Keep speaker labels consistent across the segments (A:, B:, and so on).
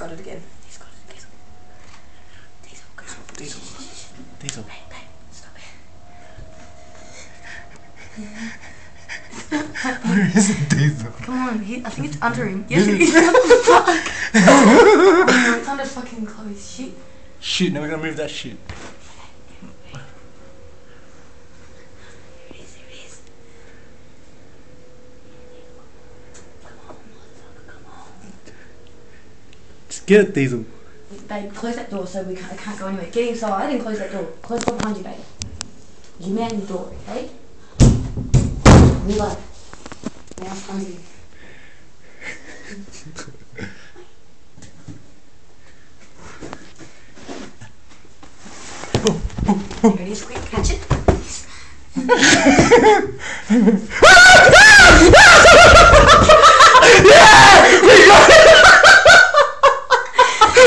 A: got it again. He's got it. Diesel. Diesel.
B: Diesel.
A: Hey, stop it.
B: Where is it, Diesel?
A: Come on, I think it's under him. Yes, it is. What the fuck? No, it's under fucking clothes. Shit.
B: Shit, now we're gonna move that shit.
A: There it is. Come on, motherfucker, come on.
B: Just get it, Diesel.
A: Babe, close that door so I can't go anywhere. Get inside and close that door. Close the door behind you, babe. You man the door, okay? Reload. Now it's under you. Here it is, quick, catch it.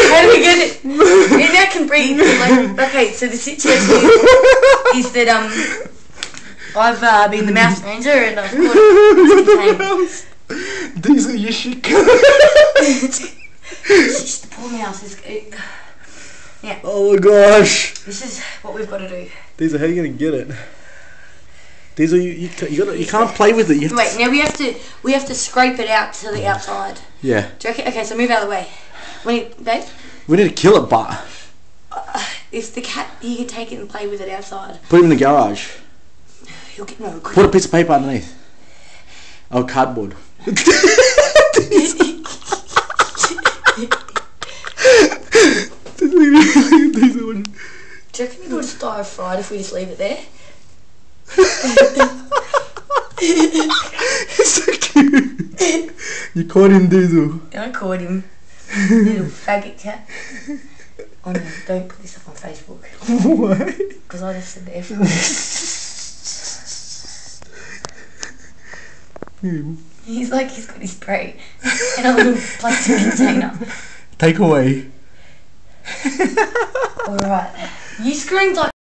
A: How do we get it? Maybe I can breathe. Like, okay, so the situation is that I've been the mouse ranger and I've caught it.
B: Diesel, you shit.
A: Sheesh, the poor mouse is. Yeah.
B: Oh my gosh.
A: This is what we've got to do.
B: Diesel, how are you gonna get it? Diesel, you can't play with it. You have
A: Wait, now we have to scrape it out to the outside.
B: Yeah.
A: Do you reckon? Okay, so move out of the way. Babe?
B: We need to kill it, but
A: If the cat, he can take it and play with it outside.
B: put him in the garage.
A: He'll get no.
B: Put a piece of paper underneath. Oh, cardboard.
A: Do you reckon he would starve fried if we just leave it there?
B: He's so cute. You caught him, Diesel.
A: I caught him. Little faggot cat. Oh no, don't put this up on Facebook.
B: Why?
A: Because I just said the F word. He's got his spray in a little plastic container.
B: Take away.
A: Alright. You screamed like